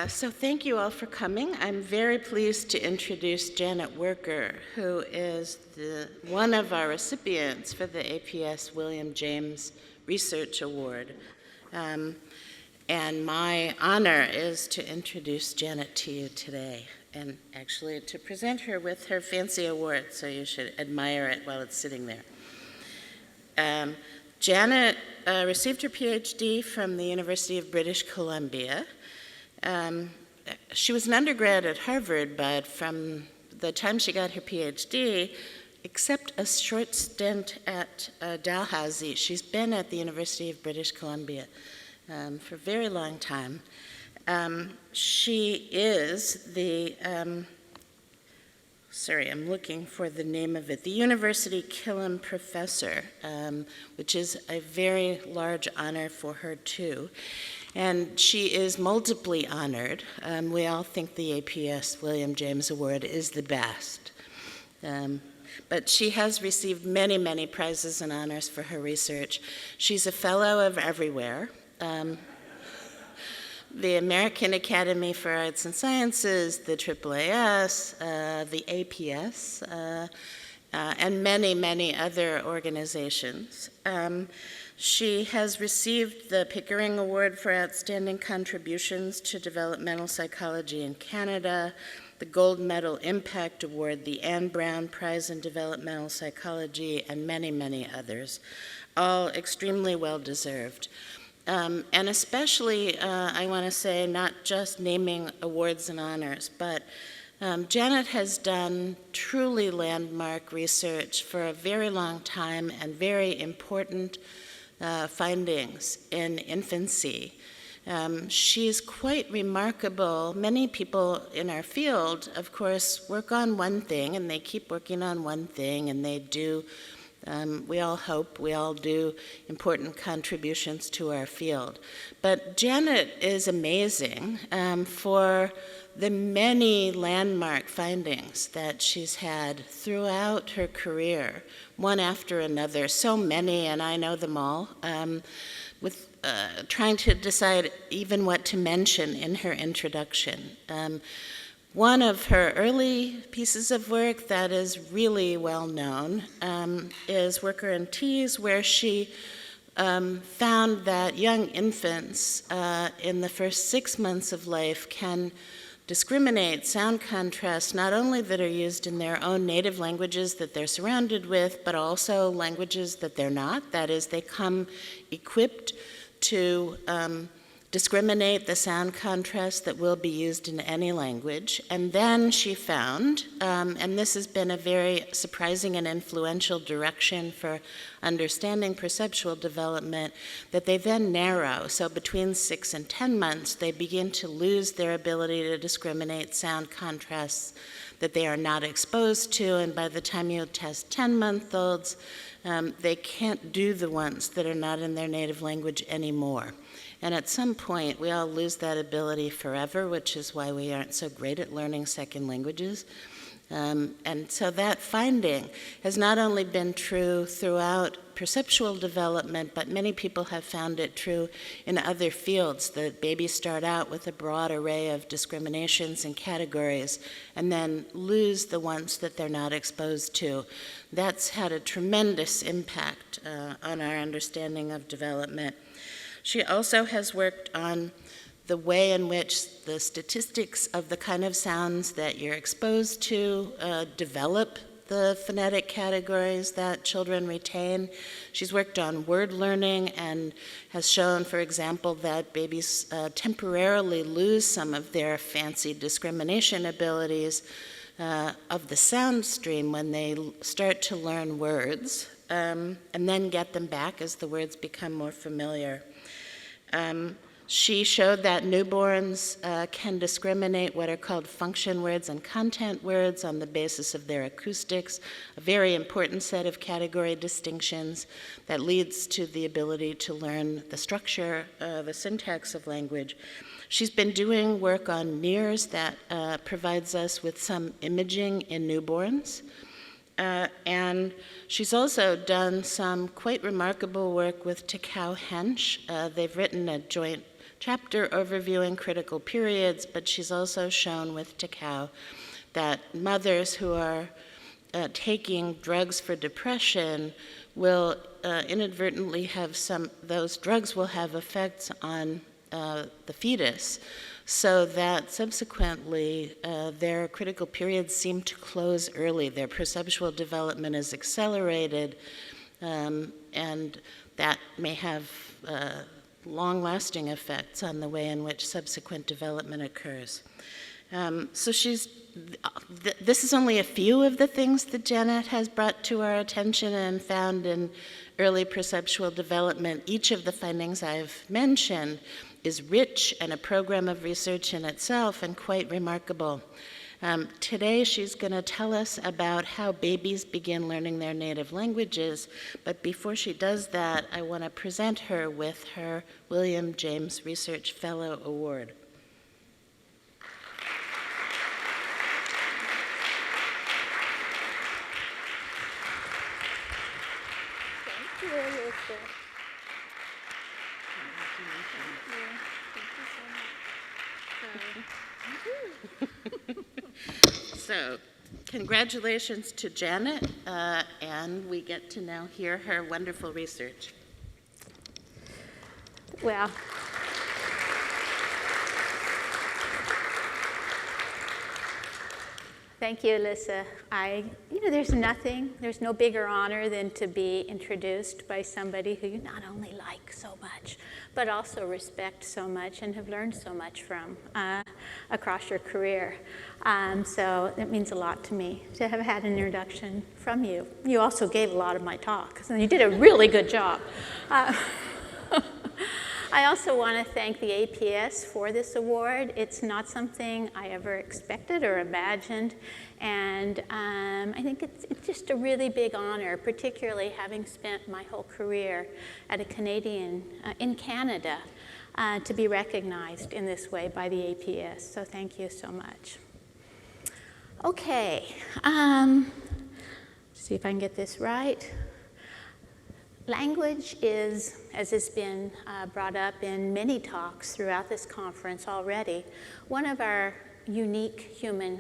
So thank you all for coming. I'm very pleased to introduce Janet Werker, who is one of our recipients for the APS William James Research Award. And my honor is to introduce Janet to you today, and actually to present her with her fancy award, so you should admire it while it's sitting there. Janet received her PhD from the University of British Columbia. She was an undergrad at Harvard, but from the time she got her PhD, except a short stint at Dalhousie, she's been at the University of British Columbia for a very long time. She is the, I'm looking for the name of it, the University Killam Professor, which is a very large honor for her too. And she is multiply honored. We all think the APS William James Award is the best. But she has received many, many prizes and honors for her research. She's a fellow of everywhere. The American Academy for Arts and Sciences, the AAAS, the APS, and many, many other organizations. She has received the Pickering Award for Outstanding Contributions to Developmental Psychology in Canada, the Gold Medal Impact Award, the Anne Brown Prize in Developmental Psychology, and many, many others, all extremely well-deserved. And especially, I want to say, not just naming awards and honors, but Janet has done truly landmark research for a very long time and very important findings in infancy. She's quite remarkable. Many people in our field, of course, work on one thing, and they keep working on one thing, and they do, we all hope, we all do important contributions to our field. But Janet is amazing for the many landmark findings that she's had throughout her career, one after another, so many, and I know them all, with trying to decide even what to mention in her introduction. One of her early pieces of work that is really well known is Werker and Tease, where she found that young infants in the first 6 months of life can discriminate sound contrasts not only that are used in their own native languages that they're surrounded with, but also languages that they're not. That is, they come equipped to discriminate the sound contrasts that will be used in any language. And then she found, and this has been a very surprising and influential direction for understanding perceptual development, that they then narrow. So between 6 and 10 months, they begin to lose their ability to discriminate sound contrasts that they are not exposed to, and by the time you test 10-month-olds, they can't do the ones that are not in their native language anymore. And at some point, we all lose that ability forever, which is why we aren't so great at learning second languages. And so that finding has not only been true throughout perceptual development, but many people have found it true in other fields, that babies start out with a broad array of discriminations and categories and then lose the ones that they're not exposed to. That's had a tremendous impact on our understanding of development. She also has worked on the way in which the statistics of the kind of sounds that you're exposed to develop the phonetic categories that children retain. She's worked on word learning and has shown, for example, that babies temporarily lose some of their fancy discrimination abilities of the sound stream when they start to learn words, and then get them back as the words become more familiar. She showed that newborns can discriminate what are called function words and content words on the basis of their acoustics, a very important set of category distinctions that leads to the ability to learn the structure, the syntax of language. She's been doing work on NIRS that provides us with some imaging in newborns. And she's also done some quite remarkable work with Takao Hensch. They've written a joint chapter overviewing critical periods, but she's also shown with Takao that mothers who are taking drugs for depression will inadvertently have those drugs will have effects on the fetus, so that subsequently their critical periods seem to close early. Their perceptual development is accelerated, and that may have long-lasting effects on the way in which subsequent development occurs. So this is only a few of the things that Janet has brought to our attention and found in early perceptual development. Each of the findings I've mentioned is rich and a program of research in itself and quite remarkable. Today she's going to tell us about how babies begin learning their native languages, but before she does that, I want to present her with her William James Research Fellow Award. Thank you, Elissa. So, congratulations to Janet, and we get to now hear her wonderful research. Well, thank you, Elissa. There's no bigger honor than to be introduced by somebody who you not only like so much, but also respect so much and have learned so much from across your career. So it means a lot to me to have had an introduction from you. You also gave a lot of my talk, so you did a really good job. I also want to thank the APS for this award. It's not something I ever expected or imagined, and I think it's just a really big honor, particularly having spent my whole career at a Canadian, in Canada, to be recognized in this way by the APS. So thank you so much. Okay, see if I can get this right. Language is, as has been brought up in many talks throughout this conference already, one of our unique human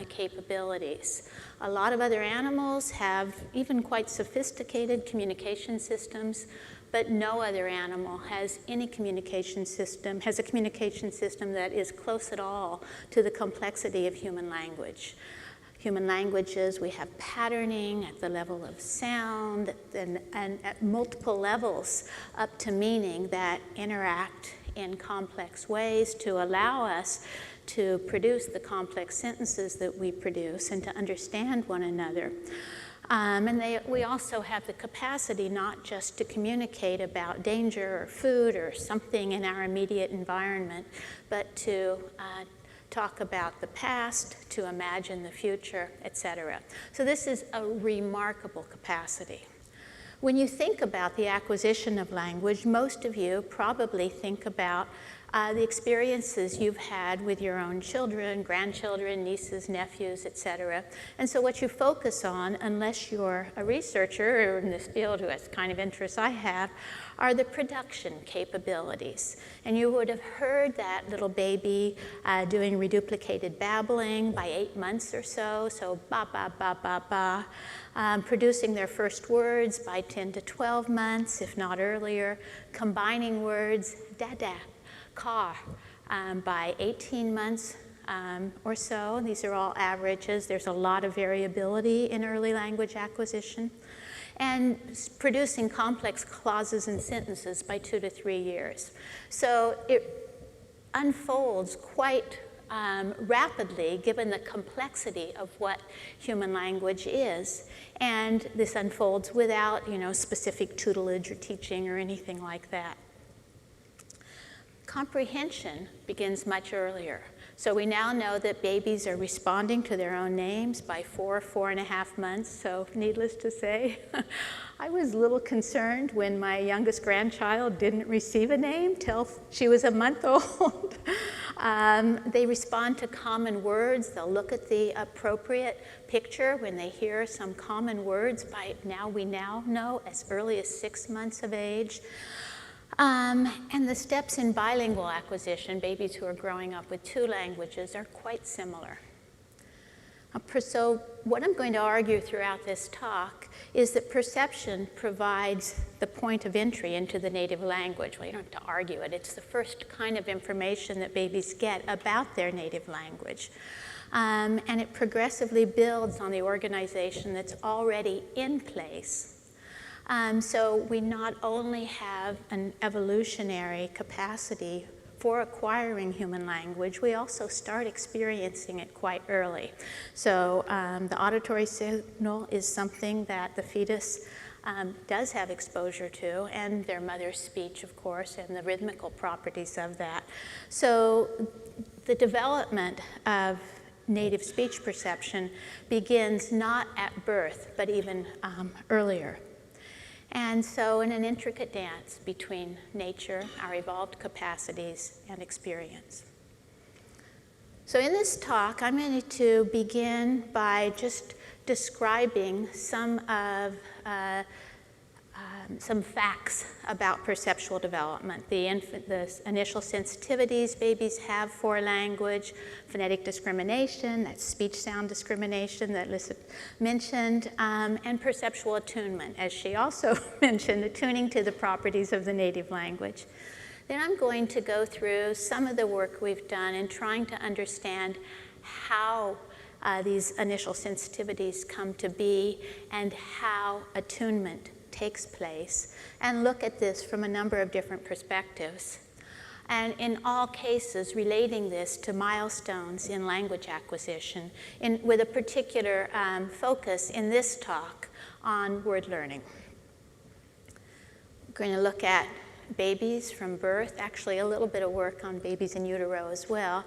capabilities. A lot of other animals have even quite sophisticated communication systems, but no other animal has a communication system that is close at all to the complexity of human language. Human languages, we have patterning at the level of sound and at multiple levels up to meaning that interact in complex ways to allow us to produce the complex sentences that we produce and to understand one another. We also have the capacity not just to communicate about danger or food or something in our immediate environment, but to talk about the past, to imagine the future, etc. So this is a remarkable capacity. When you think about the acquisition of language, most of you probably think about the experiences you've had with your own children, grandchildren, nieces, nephews, etc. And so what you focus on, unless you're a researcher or in this field who has the kind of interests I have, are the production capabilities. And you would have heard that little baby doing reduplicated babbling by 8 months or so ba, ba, ba, ba, ba. Producing their first words by 10 to 12 months, if not earlier, combining words, dada, car, by 18 months or so. These are all averages. There's a lot of variability in early language acquisition. And producing complex clauses and sentences by 2 to 3 years. So it unfolds quite rapidly given the complexity of what human language is. And this unfolds without, specific tutelage or teaching or anything like that. Comprehension begins much earlier. So we now know that babies are responding to their own names by 4.5 months. So needless to say, I was a little concerned when my youngest grandchild didn't receive a name till she was a month old. They respond to common words. They'll look at the appropriate picture when they hear some common words we now know as early as 6 months of age. And the steps in bilingual acquisition, babies who are growing up with 2 languages, are quite similar. So what I'm going to argue throughout this talk is that perception provides the point of entry into the native language. Well, you don't have to argue it. It's the first kind of information that babies get about their native language. And it progressively builds on the organization that's already in place. So we not only have an evolutionary capacity for acquiring human language, we also start experiencing it quite early. So the auditory signal is something that the fetus does have exposure to, and their mother's speech, of course, and the rhythmical properties of that. So the development of native speech perception begins not at birth, but even earlier. And so in an intricate dance between nature, our evolved capacities, and experience. So in this talk, I'm going to begin by just describing some facts about perceptual development, the initial sensitivities babies have for language, phonetic discrimination, that's speech sound discrimination that Elissa mentioned, and perceptual attunement, as she also mentioned, attuning to the properties of the native language. Then I'm going to go through some of the work we've done in trying to understand how these initial sensitivities come to be and how attunement takes place, and look at this from a number of different perspectives. And in all cases, relating this to milestones in language acquisition, with a particular focus in this talk on word learning. We're going to look at babies from birth, actually a little bit of work on babies in utero as well,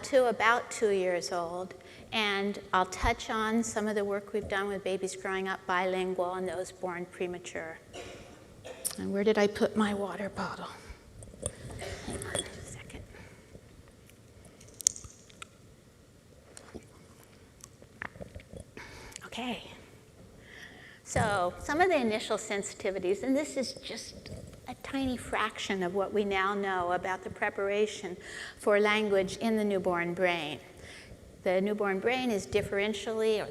to about 2 years old. And I'll touch on some of the work we've done with babies growing up bilingual and those born premature. And where did I put my water bottle? Hang on a second. Okay. So some of the initial sensitivities, and this is just a tiny fraction of what we now know about the preparation for language in the newborn brain. The newborn brain is differentially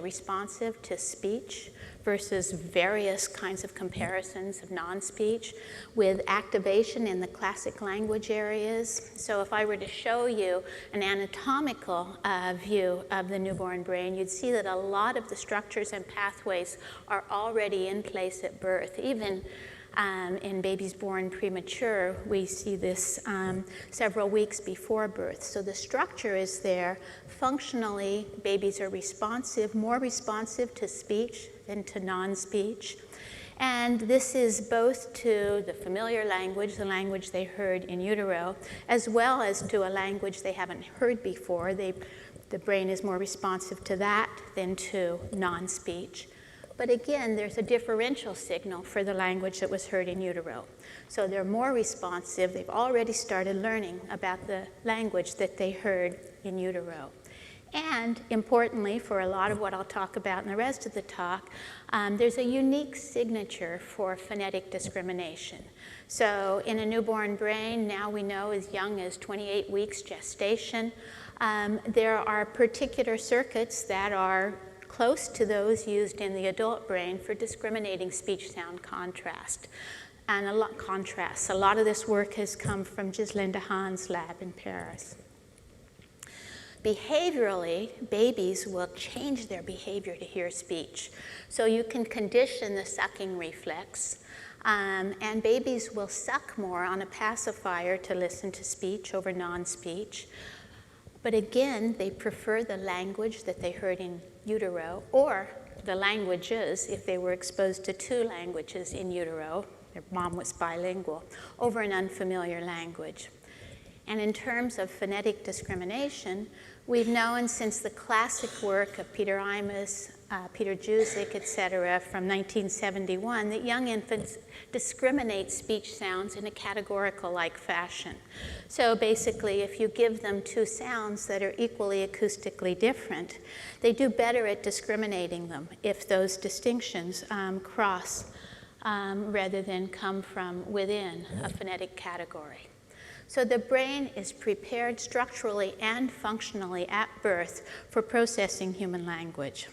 responsive to speech versus various kinds of comparisons of non-speech with activation in the classic language areas. So if I were to show you an anatomical view of the newborn brain, you'd see that a lot of the structures and pathways are already in place at birth. Even in babies born premature, we see this several weeks before birth. So the structure is there. Functionally, babies are responsive, more responsive to speech than to non-speech. And this is both to the familiar language, the language they heard in utero, as well as to a language they haven't heard before. The brain is more responsive to that than to non-speech. But again, there's a differential signal for the language that was heard in utero. So they're more responsive. They've already started learning about the language that they heard in utero. And importantly, for a lot of what I'll talk about in the rest of the talk, there's a unique signature for phonetic discrimination. So in a newborn brain, now we know as young as 28 weeks gestation, there are particular circuits that are close to those used in the adult brain for discriminating speech-sound contrast. And a lot of this work has come from Ghislaine Dehaen's lab in Paris. Behaviorally, babies will change their behavior to hear speech. So you can condition the sucking reflex, and babies will suck more on a pacifier to listen to speech over non-speech. But again, they prefer the language that they heard in utero, or the languages, if they were exposed to 2 languages in utero, their mom was bilingual, over an unfamiliar language. And in terms of phonetic discrimination, we've known since the classic work of Peter Imus, Peter Jusic, et cetera, from 1971, that young infants discriminate speech sounds in a categorical-like fashion. So basically, if you give them 2 sounds that are equally acoustically different, they do better at discriminating them if those distinctions cross rather than come from within a phonetic category. So the brain is prepared structurally and functionally at birth for processing human language.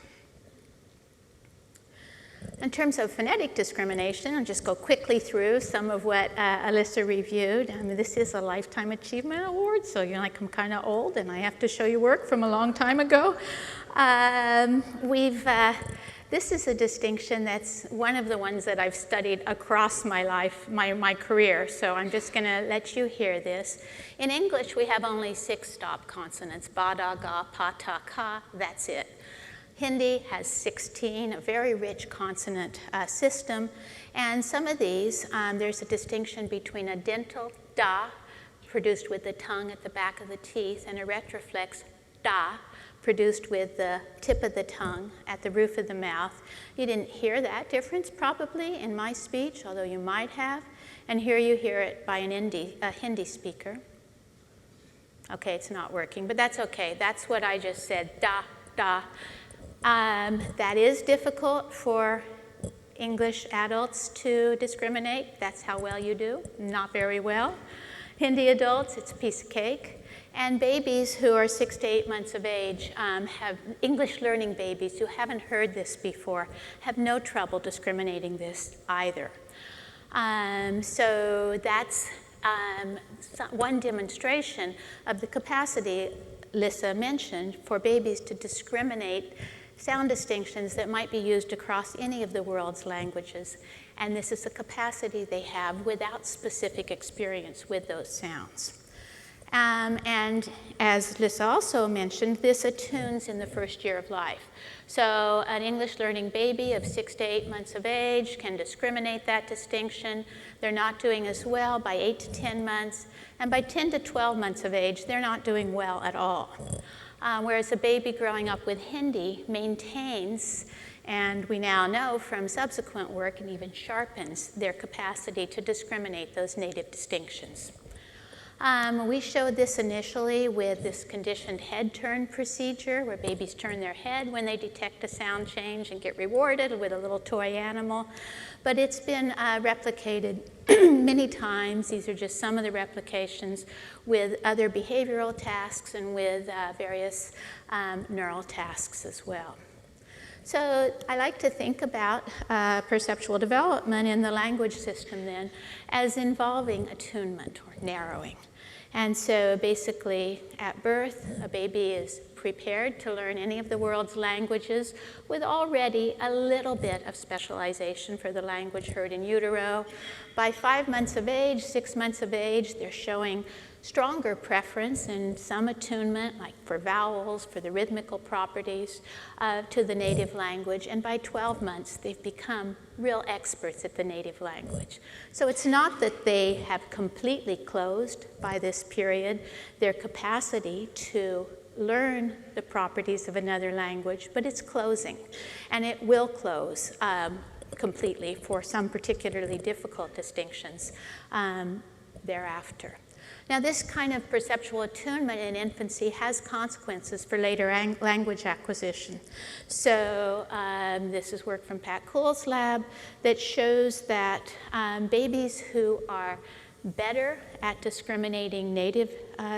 In terms of phonetic discrimination, I'll just go quickly through some of what Elissa reviewed. I mean, this is a Lifetime Achievement Award, so you're like, I'm kind of old and I have to show you work from a long time ago. This is a distinction that's one of the ones that I've studied across my life, my career, so I'm just going to let you hear this. In English, we have only 6 stop consonants, ba, da, ga, pa, ta, ka, that's it. Hindi has 16, a very rich consonant system, and some of these, there's a distinction between a dental da, produced with the tongue at the back of the teeth, and a retroflex da, produced with the tip of the tongue at the roof of the mouth. You didn't hear that difference probably in my speech, although you might have, and here you hear it by a Hindi speaker. Okay, it's not working, but that's okay. That's what I just said, da, da. That is difficult for English adults to discriminate. That's how well you do, not very well. Hindi adults, it's a piece of cake. And babies who are 6 to 8 months of age, have English learning babies who haven't heard this before, have no trouble discriminating this either. So that's one demonstration of the capacity Elissa mentioned for babies to discriminate sound distinctions that might be used across any of the world's languages. And this is a capacity they have without specific experience with those sounds. And as Elissa also mentioned, this attunes in the first year of life. So an English learning baby of 6 to 8 months of age can discriminate that distinction. They're not doing as well by 8 to 10 months. And by 10 to 12 months of age, they're not doing well at all. Whereas a baby growing up with Hindi maintains, and we now know from subsequent work, and even sharpens their capacity to discriminate those native distinctions. We showed this initially with this conditioned head turn procedure, where babies turn their head when they detect a sound change and get rewarded with a little toy animal. But it's been replicated many times. These are just some of the replications with other behavioral tasks and with various neural tasks as well. So I like to think about perceptual development in the language system then as involving attunement or narrowing. And so basically at birth, a baby is prepared to learn any of the world's languages with already a little bit of specialization for the language heard in utero. By 5 months of age, 6 months of age, they're showing stronger preference and some attunement, like for vowels, for the rhythmical properties to the native language. And by 12 months, they've become real experts at the native language. So it's not that they have completely closed by this period their capacity to learn the properties of another language, but it's closing. And it will close completely for some particularly difficult distinctions thereafter. Now, this kind of perceptual attunement in infancy has consequences for later language acquisition. So this is work from Pat Kuhl's lab that shows that babies who are better at discriminating native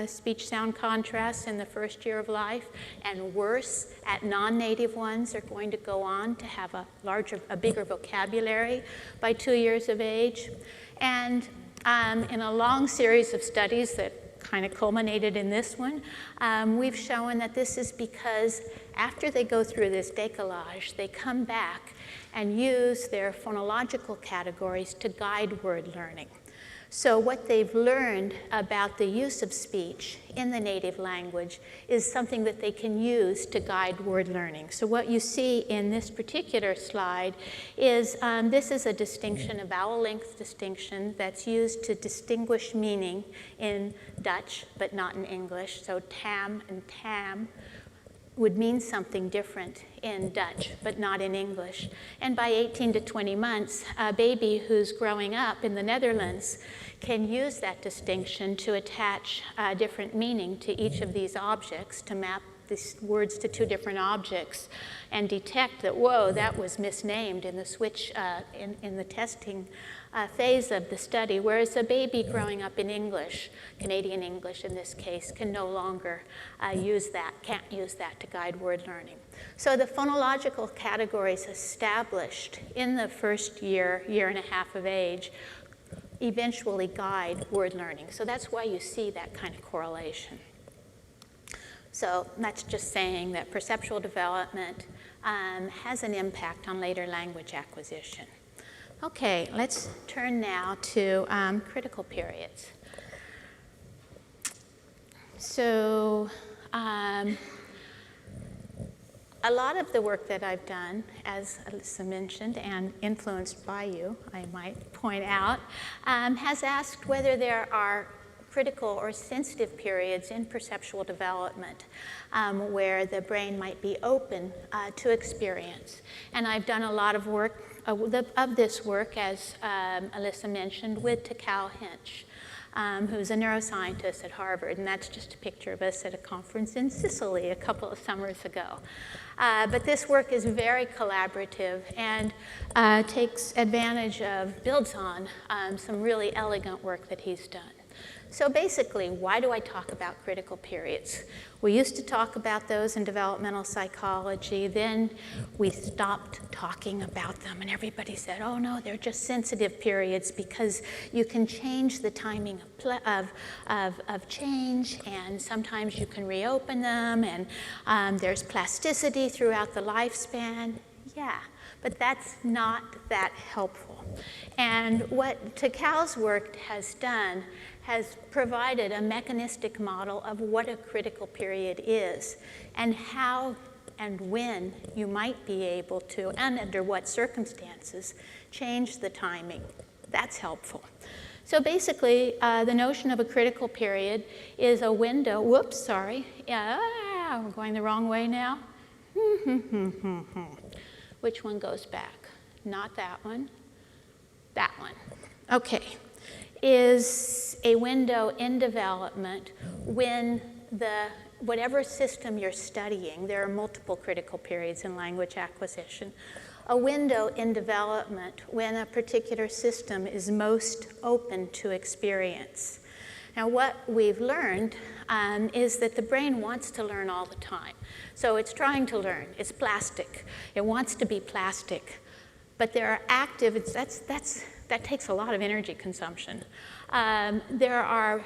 speech sound contrasts in the first year of life and worse at non-native ones are going to go on to have a bigger vocabulary by 2 years of age. And in a long series of studies that kind of culminated in this one, we've shown that this is because after they go through this décollage, they come back and use their phonological categories to guide word learning. So what they've learned about the use of speech in the native language is something that they can use to guide word learning. So what you see in this particular slide is this is a distinction, a vowel length distinction that's used to distinguish meaning in Dutch, but not in English. So tam and tam would mean something different in Dutch, but not in English. And by 18 to 20 months, a baby who's growing up in the Netherlands can use that distinction to attach a different meaning to each of these objects to map these words to two different objects and detect that, whoa, that was misnamed in the switch, in the testing phase of the study, whereas a baby growing up in English, Canadian English in this case, can no longer can't use that to guide word learning. So the phonological categories established in the first year, year and a half of age, eventually guide word learning. So that's why you see that kind of correlation. So that's just saying that perceptual development has an impact on later language acquisition. Okay, let's turn now to critical periods. So a lot of the work that I've done, as Elissa mentioned, and influenced by you, I might point out, has asked whether there are critical or sensitive periods in perceptual development where the brain might be open to experience. And I've done a lot of work of this work, as Elissa mentioned, with Takao Hinch, who's a neuroscientist at Harvard, and that's just a picture of us at a conference in Sicily a couple of summers ago. But this work is very collaborative and builds on some really elegant work that he's done. So basically, why do I talk about critical periods? We used to talk about those in developmental psychology, then we stopped talking about them, and everybody said, oh no, they're just sensitive periods because you can change the timing of change, and sometimes you can reopen them, and there's plasticity throughout the lifespan. Yeah, but that's not that helpful. And what Takao's work has done has provided a mechanistic model of what a critical period is and how and when you might be able to, and under what circumstances, change the timing. That's helpful. So basically, the notion of a critical period is a window. Whoops, sorry. We're going the wrong way now. Which one goes back? Not that one. That one. Okay. Is a window in development when whatever system you're studying, there are multiple critical periods in language acquisition, a window in development when a particular system is most open to experience. Now, what we've learned is that the brain wants to learn all the time. So it's trying to learn. It's plastic. It wants to be plastic. But there are active, that takes a lot of energy consumption. There are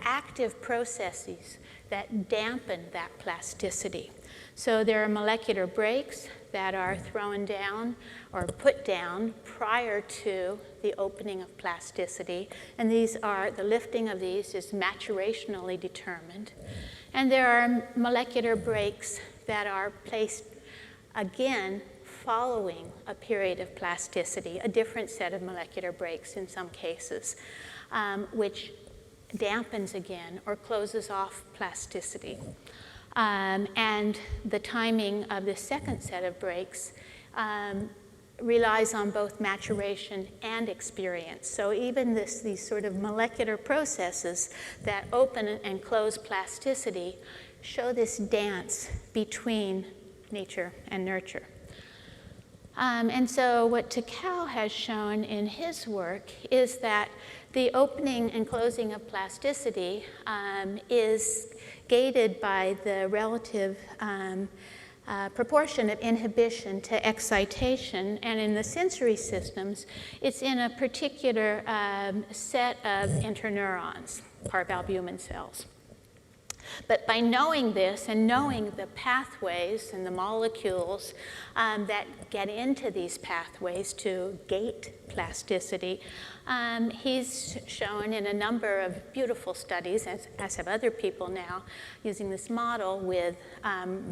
active processes that dampen that plasticity. So there are molecular brakes that are thrown down or put down prior to the opening of plasticity. And the lifting of these is maturationally determined. And there are molecular brakes that are placed, again, following a period of plasticity, a different set of molecular brakes in some cases, which dampens again or closes off plasticity. And the timing of the second set of brakes relies on both maturation and experience. So even these sort of molecular processes that open and close plasticity show this dance between nature and nurture. And so what Takao has shown in his work is that the opening and closing of plasticity is gated by the relative proportion of inhibition to excitation. And in the sensory systems, it's in a particular set of interneurons, parvalbumin cells. But by knowing this and knowing the pathways and the molecules that get into these pathways to gate plasticity, he's shown in a number of beautiful studies, as have other people now, using this model with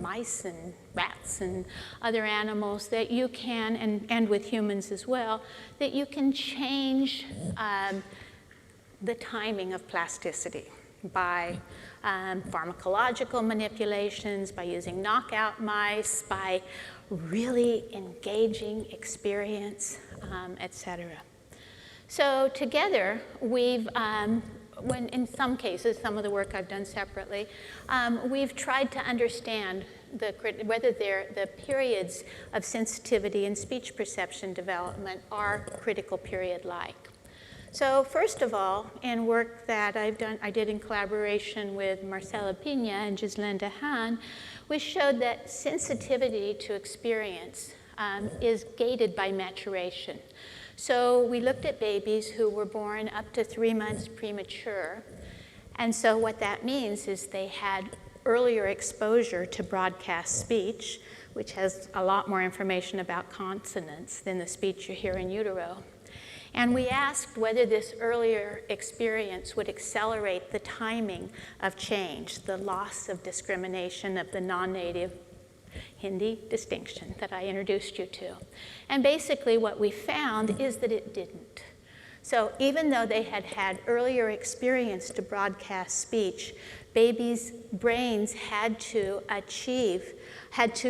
mice and rats and other animals, that you can, and with humans as well, that you can change the timing of plasticity by pharmacological manipulations, by using knockout mice, by really engaging experience, et cetera. So together, we've when in some cases, some of the work I've done separately, we've tried to understand whether the periods of sensitivity and speech perception development are critical period-like. So first of all, in work that I did in collaboration with Marcela Pina and Ghislaine Dehaene, we showed that sensitivity to experience is gated by maturation. So we looked at babies who were born up to 3 months premature. And so what that means is they had earlier exposure to broadcast speech, which has a lot more information about consonants than the speech you hear in utero. And we asked whether this earlier experience would accelerate the timing of change, the loss of discrimination of the non-native Hindi distinction that I introduced you to. And basically what we found is that it didn't. So even though they had had earlier experience to broadcast speech, babies' brains had to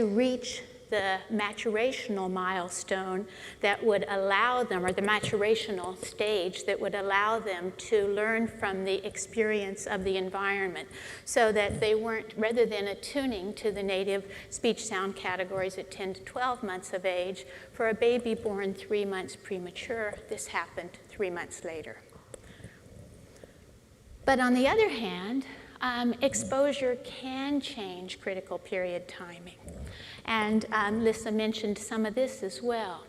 reach the maturational milestone that would allow them, or the maturational stage that would allow them to learn from the experience of the environment, so that they weren't, rather than attuning to the native speech sound categories at 10 to 12 months of age, for a baby born 3 months premature, this happened 3 months later. But on the other hand, exposure can change critical period timing. And Elissa mentioned some of this as well.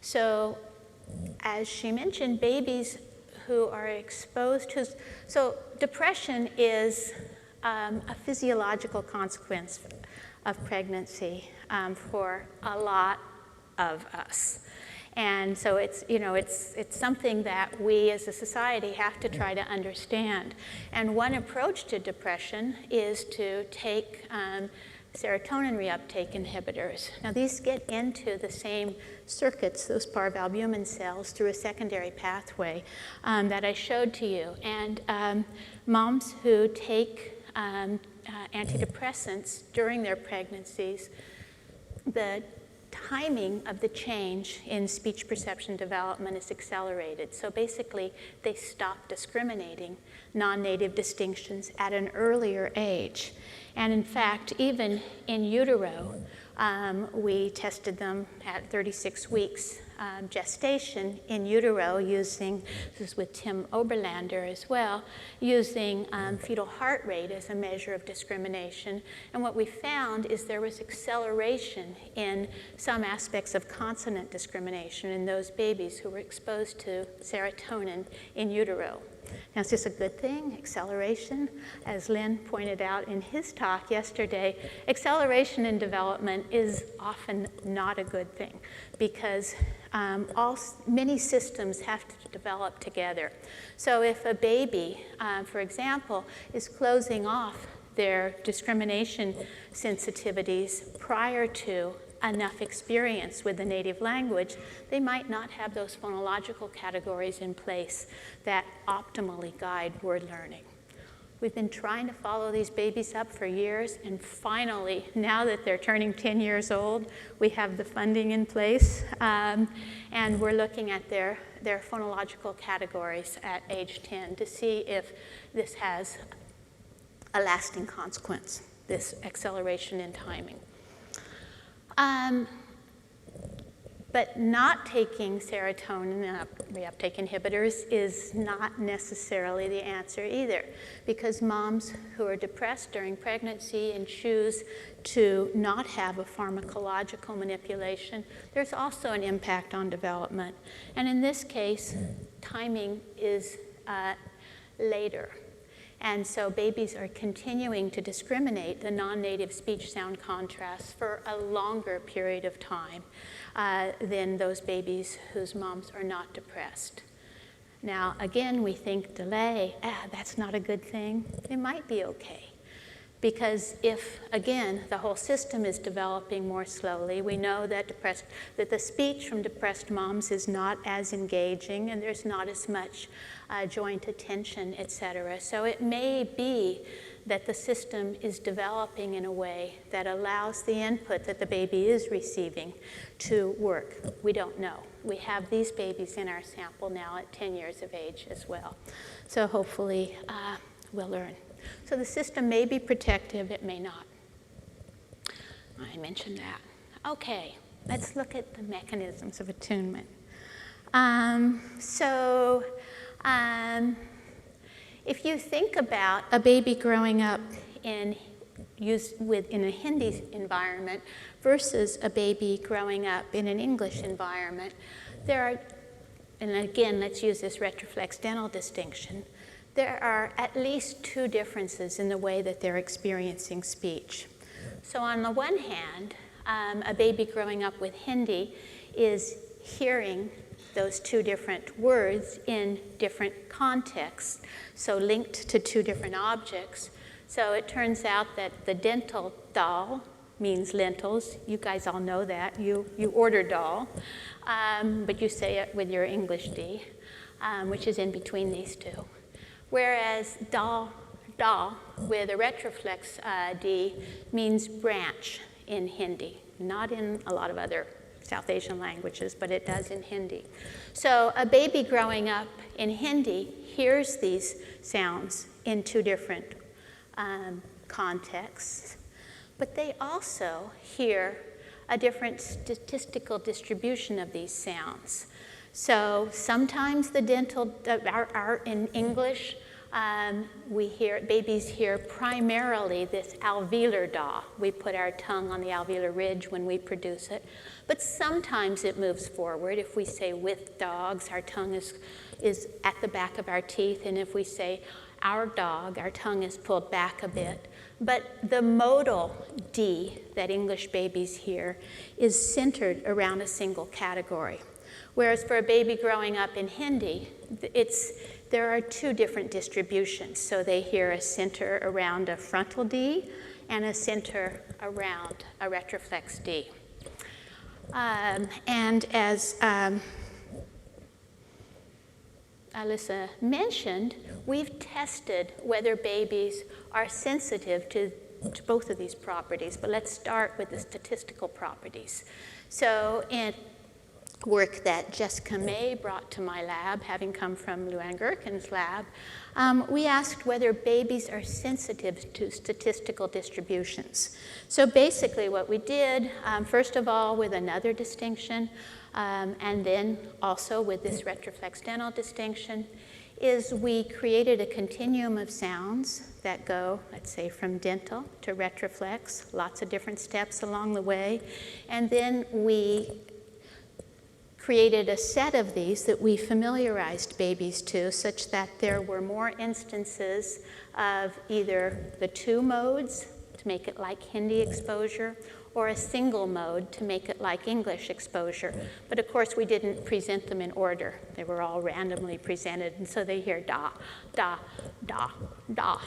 So as she mentioned, babies who are exposed to, so depression is a physiological consequence of pregnancy for a lot of us. And so it's, you know, it's something that we as a society have to try to understand. And one approach to depression is to take serotonin reuptake inhibitors. Now these get into the same circuits, those parvalbumin cells, through a secondary pathway that I showed to you. And moms who take antidepressants during their pregnancies, the timing of the change in speech perception development is accelerated. So basically, they stop discriminating non-native distinctions at an earlier age. And in fact, even in utero, we tested them at 36 weeks gestation in utero using, this is with Tim Oberlander as well, using fetal heart rate as a measure of discrimination. And what we found is there was acceleration in some aspects of consonant discrimination in those babies who were exposed to serotonin in utero. Now, is this a good thing, acceleration? As Lynn pointed out in his talk yesterday, acceleration in development is often not a good thing because many systems have to develop together. So if a baby, for example, is closing off their discrimination sensitivities prior to enough experience with the native language, they might not have those phonological categories in place that optimally guide word learning. We've been trying to follow these babies up for years, and finally, now that they're turning 10 years old, we have the funding in place, and we're looking at their phonological categories at age 10 to see if this has a lasting consequence, this acceleration in timing. But not taking serotonin reuptake inhibitors is not necessarily the answer either, because moms who are depressed during pregnancy and choose to not have a pharmacological manipulation, there's also an impact on development. And in this case, timing is later. And so babies are continuing to discriminate the non-native speech sound contrasts for a longer period of time than those babies whose moms are not depressed. Now, again, we think delay, that's not a good thing. It might be okay. Because if, again, the whole system is developing more slowly, we know that the speech from depressed moms is not as engaging and there's not as much joint attention, et cetera. So it may be that the system is developing in a way that allows the input that the baby is receiving to work. We don't know. we have these babies in our sample now at 10 years of age as well. So hopefully we'll learn. So the system may be protective, it may not. I mentioned that. Okay, let's look at the mechanisms of attunement. If you think about a baby growing up in a Hindi environment versus a baby growing up in an English environment, there are, and again, let's use this retroflex dental distinction, there are at least two differences in the way that they're experiencing speech. So on the one hand, a baby growing up with Hindi is hearing those two different words in different contexts, so linked to two different objects. So it turns out that the dental dal means lentils. You guys all know that. You order dal, but you say it with your English D, which is in between these two. Whereas da with a retroflex D means branch in Hindi, not in a lot of other South Asian languages, but it does in Hindi. So a baby growing up in Hindi hears these sounds in two different contexts, but they also hear a different statistical distribution of these sounds. So sometimes the dental, in English, babies hear primarily this alveolar da. We put our tongue on the alveolar ridge when we produce it. But sometimes it moves forward. If we say with dogs, our tongue is at the back of our teeth. And if we say our dog, our tongue is pulled back a bit. But the modal D that English babies hear is centered around a single category. Whereas for a baby growing up in Hindi, there are two different distributions. So they hear a center around a frontal D and a center around a retroflex D. And as Elissa mentioned, we've tested whether babies are sensitive to both of these properties, but let's start with the statistical properties. So in work that Jessica May brought to my lab, having come from Luann Gherkin's lab, we asked whether babies are sensitive to statistical distributions. So basically what we did, first of all with another distinction, and then also with this retroflex dental distinction, is we created a continuum of sounds that go, let's say, from dental to retroflex, lots of different steps along the way, and then we created a set of these that we familiarized babies to, such that there were more instances of either the two modes to make it like Hindi exposure, or a single mode to make it like English exposure. But of course, we didn't present them in order. They were all randomly presented, and so they hear da, da, da, da,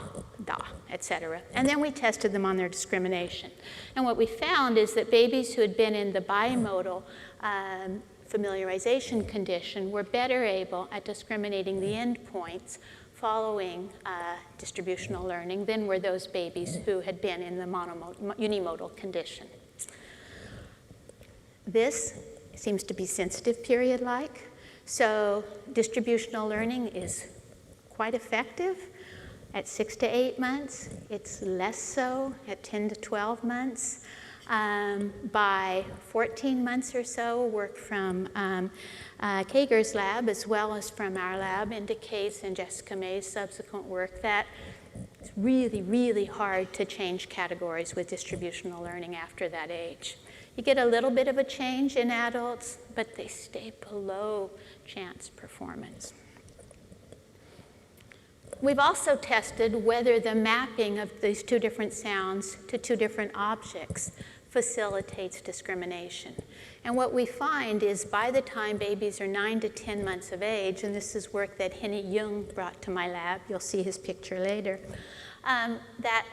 da, etc. And then we tested them on their discrimination. And what we found is that babies who had been in the bimodal familiarization condition were better able at discriminating the endpoints following distributional learning than were those babies who had been in the unimodal condition. This seems to be sensitive period-like, so distributional learning is quite effective at 6 to 8 months. It's less so at 10 to 12 months. By 14 months or so, work from Kager's lab as well as from our lab indicates, and Jessica May's subsequent work, that it's really, really hard to change categories with distributional learning after that age. You get a little bit of a change in adults, but they stay below chance performance. We've also tested whether the mapping of these two different sounds to two different objects facilitates discrimination. And what we find is by the time babies are 9 to 10 months of age, and this is work that Henny Jung brought to my lab, you'll see his picture later, that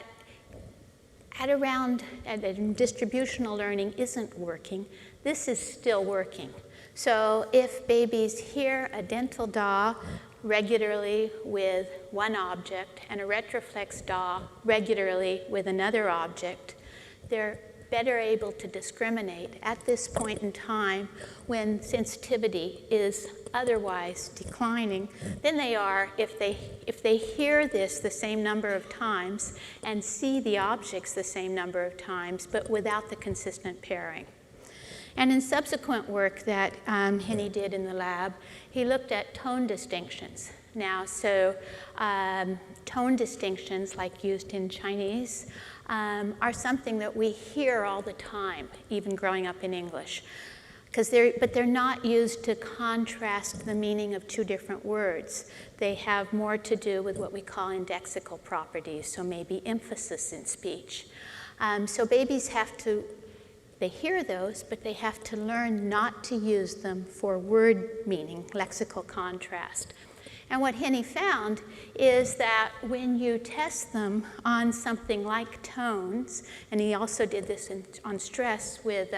distributional learning isn't working, this is still working. So if babies hear a dental da regularly with one object and a retroflex da regularly with another object, they're better able to discriminate at this point in time when sensitivity is otherwise declining than they are if they hear this the same number of times and see the objects the same number of times, but without the consistent pairing. And in subsequent work that Henny did in the lab, he looked at tone distinctions. Now, so tone distinctions, like used in Chinese, are something that we hear all the time, even growing up in English. But they're not used to contrast the meaning of two different words. They have more to do with what we call indexical properties, so maybe emphasis in speech. So babies they hear those, but they have to learn not to use them for word meaning, lexical contrast. And what Henny found is that when you test them on something like tones, and he also did this on stress with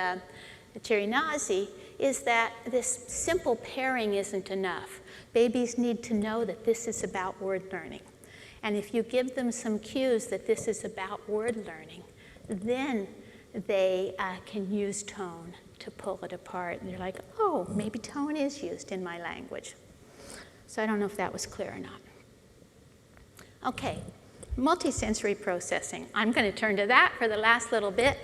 Thierry Nazi, is that this simple pairing isn't enough. Babies need to know that this is about word learning. And if you give them some cues that this is about word learning, then they can use tone to pull it apart. And they're like, oh, maybe tone is used in my language. So I don't know if that was clear or not. Okay, multisensory processing. I'm going to turn to that for the last little bit.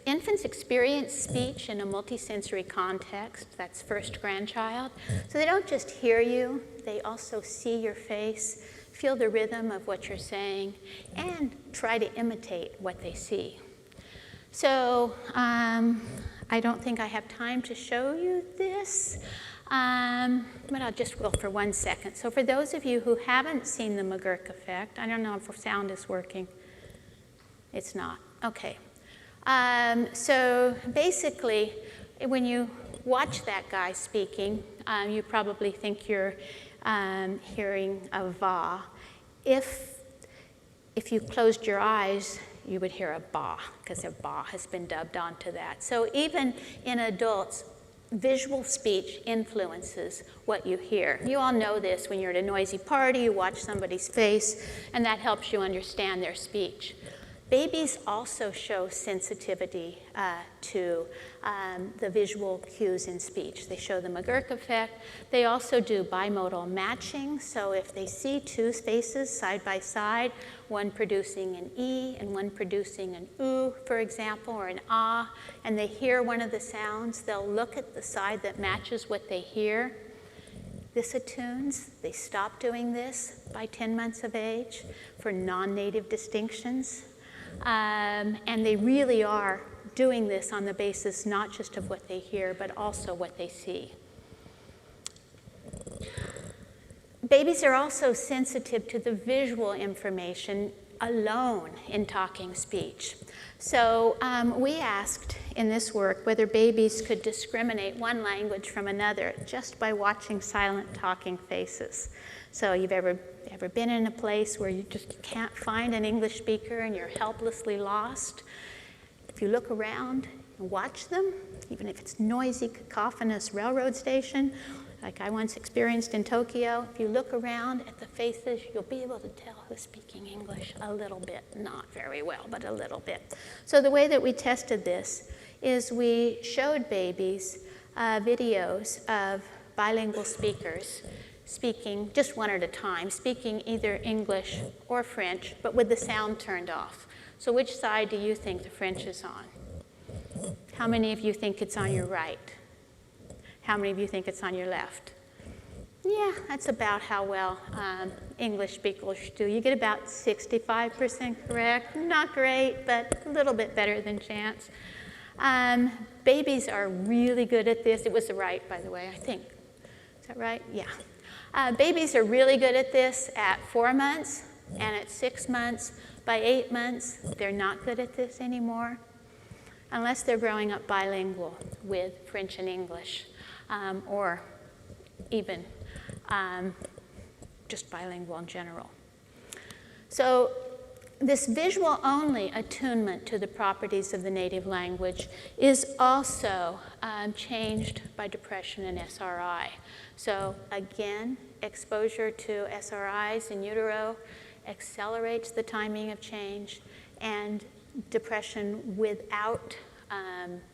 Infants experience speech in a multisensory context. That's first grandchild. So they don't just hear you, they also see your face, feel the rhythm of what you're saying, and try to imitate what they see. So I don't think I have time to show you this, but I just will for 1 second. So for those of you who haven't seen the McGurk effect, I don't know if sound is working. It's not. Okay. So basically, when you watch that guy speaking, you probably think you're hearing a va. If you closed your eyes, you would hear a ba, because a ba has been dubbed onto that. So even in adults, visual speech influences what you hear. You all know this when you're at a noisy party, you watch somebody's face, and that helps you understand their speech. Babies also show sensitivity to the visual cues in speech. They show the McGurk effect. They also do bimodal matching. So if they see two faces side by side, one producing an E and one producing an U, for example, or an ah, and they hear one of the sounds, they'll look at the side that matches what they hear. This attunes. They stop doing this by 10 months of age for non-native distinctions. And they really are doing this on the basis not just of what they hear, but also what they see. Babies are also sensitive to the visual information alone in talking speech. So we asked in this work whether babies could discriminate one language from another just by watching silent talking faces. So you've ever been in a place where you just can't find an English speaker and you're helplessly lost? If you look around and watch them, even if it's noisy, cacophonous railroad station, like I once experienced in Tokyo, if you look around at the faces, you'll be able to tell who's speaking English a little bit. Not very well, but a little bit. So the way that we tested this is we showed babies videos of bilingual speakers speaking just one at a time, speaking either English or French, but with the sound turned off. So which side do you think the French is on? How many of you think it's on your right? How many of you think it's on your left? Yeah, that's about how well English speakers do. You get about 65% correct. Not great, but a little bit better than chance. Babies are really good at this. It was the right, by the way, I think. Is that right? Yeah. Babies are really good at this at 4 months and at 6 months. By 8 months, they're not good at this anymore, unless they're growing up bilingual with French and English, or even just bilingual in general. So this visual-only attunement to the properties of the native language is also changed by depression and SRI. So again, exposure to SRIs in utero accelerates the timing of change, and depression without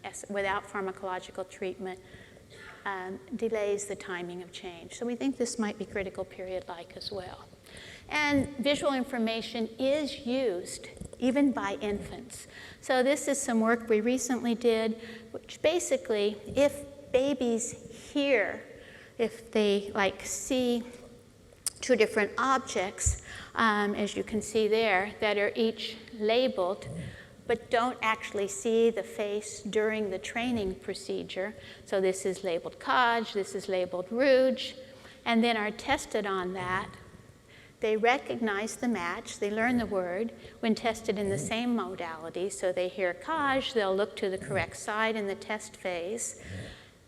pharmacological treatment delays the timing of change. So we think this might be critical period-like as well. And visual information is used even by infants. So this is some work we recently did, which basically, if babies hear, if they see two different objects, as you can see there, that are each labeled, but don't actually see the face during the training procedure. So this is labeled Kaj, this is labeled Rouge, and then are tested on that. They recognize the match, they learn the word when tested in the same modality. So they hear Kaj, they'll look to the correct side in the test phase.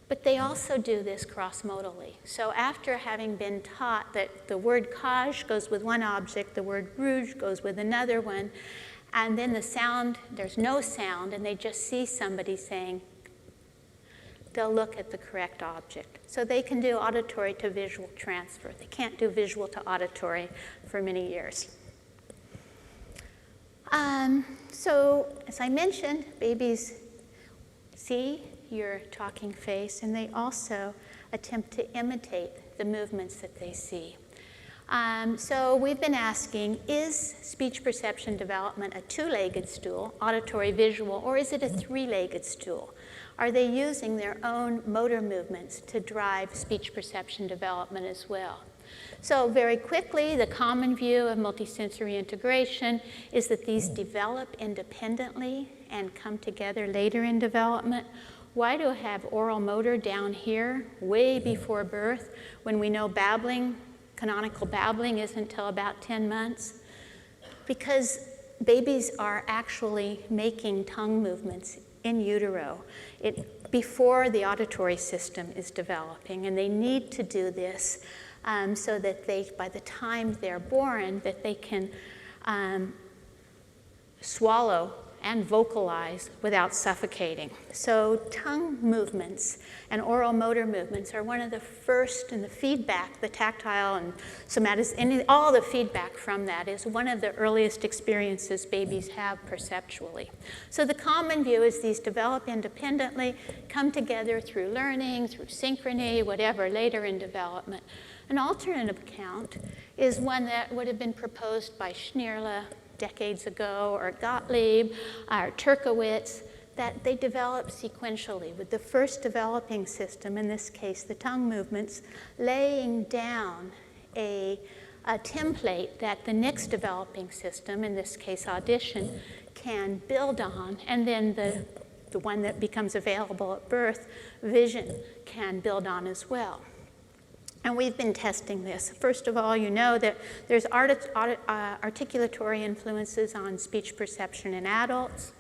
But they also do this cross-modally. So after having been taught that the word Kaj goes with one object, the word Rouge goes with another one, and then the sound, there's no sound, and they just see somebody saying, they'll look at the correct object. So they can do auditory to visual transfer. They can't do visual to auditory for many years. So as I mentioned, babies see your talking face, and they also attempt to imitate the movements that they see. So we've been asking, is speech perception development a two-legged stool, auditory visual, or is it a three-legged stool? Are they using their own motor movements to drive speech perception development as well? So very quickly, the common view of multisensory integration is that these develop independently and come together later in development. Why do I have oral motor down here way before birth when we know babbling, canonical babbling, isn't until about 10 months? Because babies are actually making tongue movements in utero before the auditory system is developing, and they need to do this so that they, by the time they're born, that they can swallow and vocalize without suffocating. So tongue movements and oral motor movements are one of the first, and the feedback, the tactile and somatic, all the feedback from that is one of the earliest experiences babies have perceptually. So the common view is these develop independently, come together through learning, through synchrony, whatever, later in development. An alternative account is one that would have been proposed by Schneerle decades ago, or Gottlieb, or Turkowitz, that they develop sequentially, with the first developing system, in this case the tongue movements, laying down a template that the next developing system, in this case audition, can build on, and then the one that becomes available at birth, vision, can build on as well. And we've been testing this. First of all, you know that there's articulatory influences on speech perception in adults.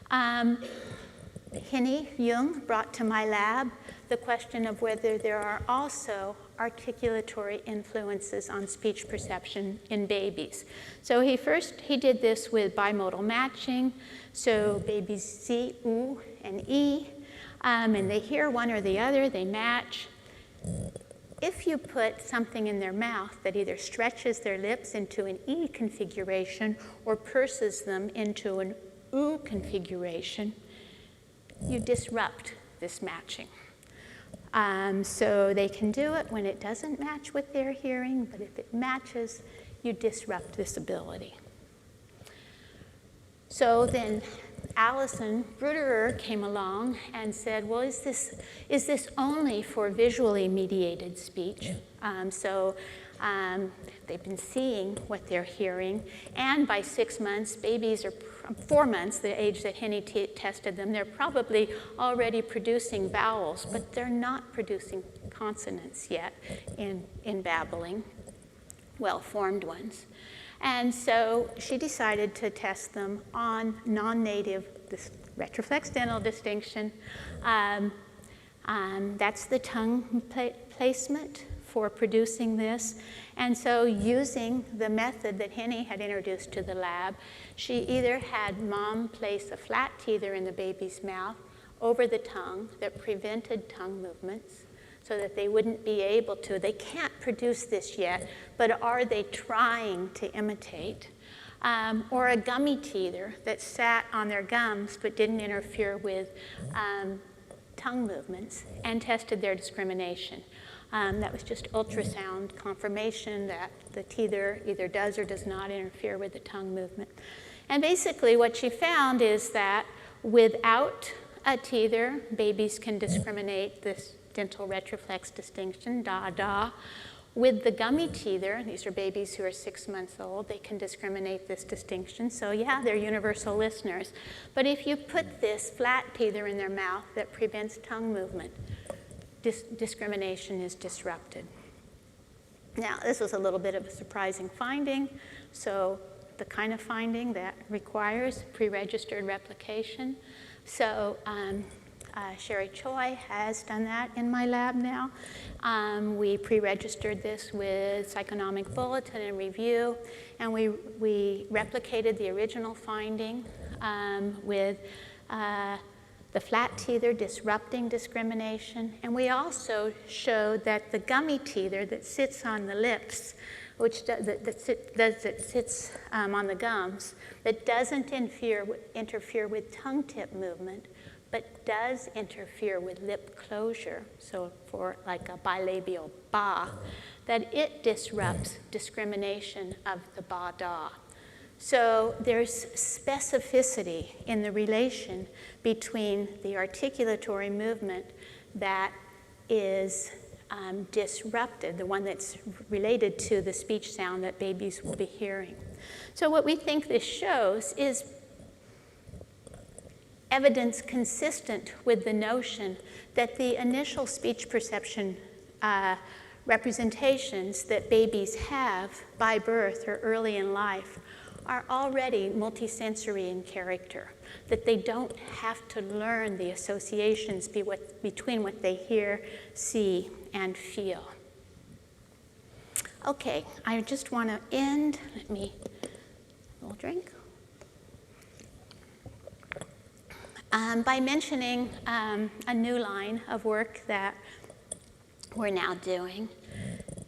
Henny Jung brought to my lab the question of whether there are also articulatory influences on speech perception in babies. So he did this with bimodal matching. So babies see oo and e, and they hear one or the other, they match. If you put something in their mouth that either stretches their lips into an E configuration or purses them into an oo configuration, you disrupt this matching. So they can do it when it doesn't match with their hearing, but if it matches, you disrupt this ability. So then Alison Bruderer came along and said, well, is this only for visually mediated speech? They've been seeing what they're hearing, and by 6 months, babies are 4 months, the age that Henny tested them, they're probably already producing vowels, but they're not producing consonants yet in babbling, well-formed ones. And so she decided to test them on non-native, this retroflex dental distinction. That's the tongue placement for producing this. And so using the method that Henny had introduced to the lab, she either had mom place a flat teether in the baby's mouth over the tongue that prevented tongue movements, so that they wouldn't be able to. They can't produce this yet, but are they trying to imitate? or a gummy teether that sat on their gums but didn't interfere with tongue movements, and tested their discrimination. That was just ultrasound confirmation that the teether either does or does not interfere with the tongue movement. And basically what she found is that without a teether, babies can discriminate this dental retroflex distinction, da-da. With the gummy teether, these are babies who are 6 months old, they can discriminate this distinction. So yeah, they're universal listeners. But if you put this flat teether in their mouth that prevents tongue movement, discrimination is disrupted. Now, this was a little bit of a surprising finding. So the kind of finding that requires pre-registered replication. So Sherry Choi has done that in my lab now. We pre-registered this with Psychonomic Bulletin and Review, and we replicated the original finding with the flat teether disrupting discrimination. And we also showed that the gummy teether that sits on the lips, which sits on the gums, that doesn't interfere with tongue tip movement, but does interfere with lip closure, so for like a bilabial ba, that it disrupts discrimination of the ba-da. So there's specificity in the relation between the articulatory movement that is disrupted, the one that's related to the speech sound that babies will be hearing. So what we think this shows is evidence consistent with the notion that the initial speech perception representations that babies have by birth or early in life are already multisensory in character, that they don't have to learn the associations between what they hear, see, and feel. Okay, I just want to end, let me, a little drink. By mentioning a new line of work that we're now doing.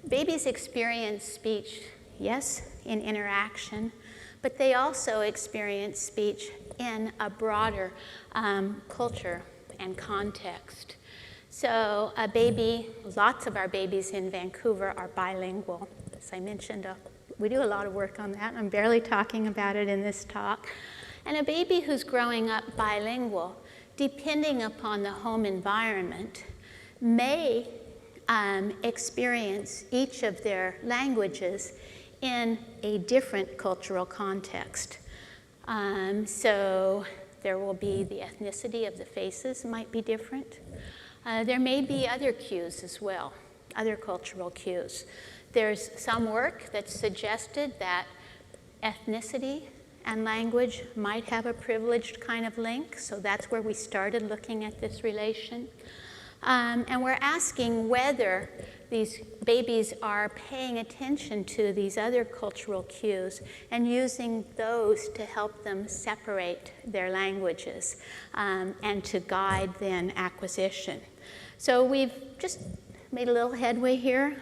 Babies experience speech, yes, in interaction, but they also experience speech in a broader culture and context. So a baby, lots of our babies in Vancouver are bilingual. As I mentioned, we do a lot of work on that. I'm barely talking about it in this talk. And a baby who's growing up bilingual, depending upon the home environment, may experience each of their languages in a different cultural context. So there will be the ethnicity of the faces might be different. There may be other cues as well, other cultural cues. There's some work that's suggested that ethnicity and language might have a privileged kind of link, so that's where we started looking at this relation. And we're asking whether these babies are paying attention to these other cultural cues and using those to help them separate their languages and to guide then acquisition. So we've just made a little headway here.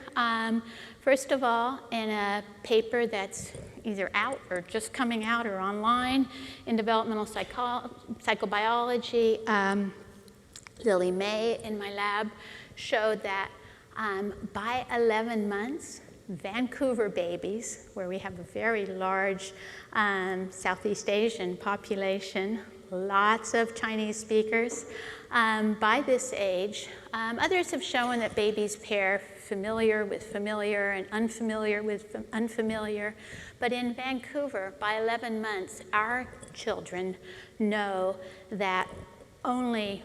First of all, in a paper that's either out or just coming out or online in developmental psychobiology, Lily May in my lab showed that by 11 months, Vancouver babies, where we have a very large Southeast Asian population, lots of Chinese speakers, by this age, others have shown that babies pair familiar with familiar and unfamiliar with unfamiliar. But in Vancouver, by 11 months, our children know that only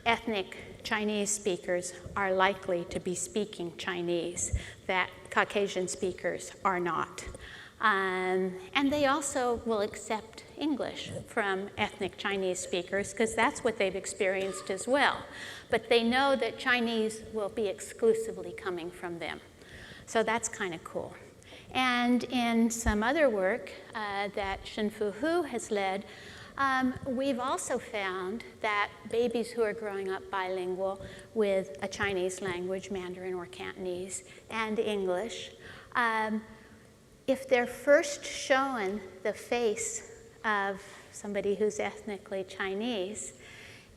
ethnic Chinese speakers are likely to be speaking Chinese, that Caucasian speakers are not. And they also will accept English from ethnic Chinese speakers because that's what they've experienced as well. But they know that Chinese will be exclusively coming from them. So that's kind of cool. And in some other work that Shenfu Hu has led, we've also found that babies who are growing up bilingual with a Chinese language, Mandarin or Cantonese, and English, if they're first shown the face of somebody who's ethnically Chinese,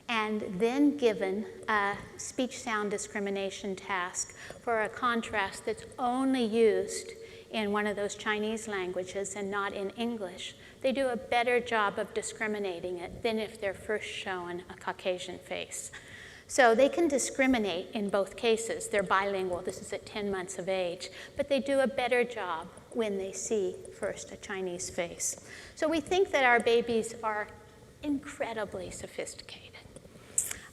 and then given a speech sound discrimination task for a contrast that's only used in one of those Chinese languages and not in English, they do a better job of discriminating it than if they're first shown a Caucasian face. So they can discriminate in both cases. They're bilingual. This is at 10 months of age. But they do a better job when they see first a Chinese face. So we think that our babies are incredibly sophisticated.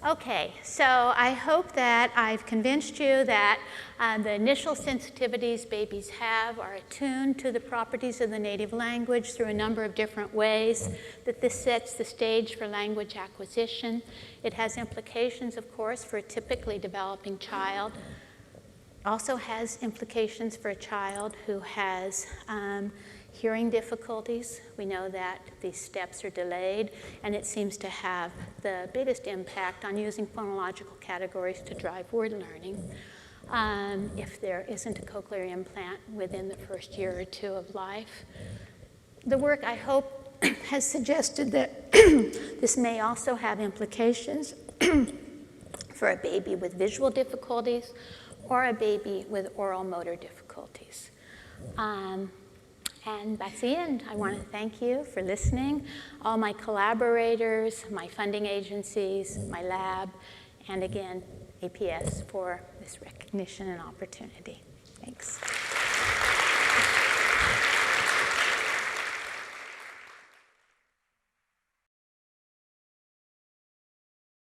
Okay, so I hope that I've convinced you that the initial sensitivities babies have are attuned to the properties of the native language through a number of different ways, that this sets the stage for language acquisition. It has implications, of course, for a typically developing child. Also has implications for a child who has hearing difficulties. We know that these steps are delayed, and it seems to have the biggest impact on using phonological categories to drive word learning if there isn't a cochlear implant within the first year or two of life. The work, I hope, has suggested that this may also have implications for a baby with visual difficulties or a baby with oral motor difficulties. And that's the end. I want to thank you for listening, all my collaborators, my funding agencies, my lab, and again, APS for this recognition and opportunity. Thanks.